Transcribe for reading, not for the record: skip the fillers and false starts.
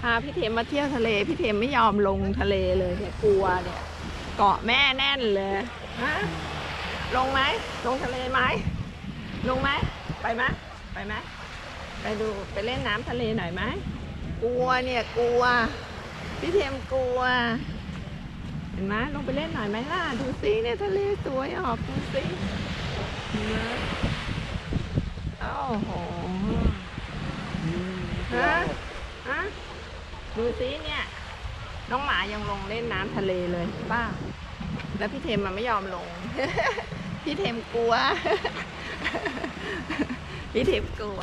พาพี่เทมมาเที่ยวทะเลพี่เทมไม่ยอมลงทะเลเลยเนี่ยกลัวเนี่ยเกาะแม่แน่นเลยฮะลงไหมลงทะเลไหมลงไหมไปไหมไปไหมไปดูไปเล่นน้ำทะเลหน่อยไหมกลัวเนี่ยกลัวพี่เทมกลัวเห็นไหมลงไปเล่นหน่อยไหมล่ะดูสิเนี่ยทะเลสวยออกดูสิโอ้โหฮะฮะดูสิเนี่ยน้องหมายังลงเล่นน้ำทะเลเลยป้าแล้วพี่เทมมันไม่ยอมลง พี่เทมกลัว พี่เทมกลัว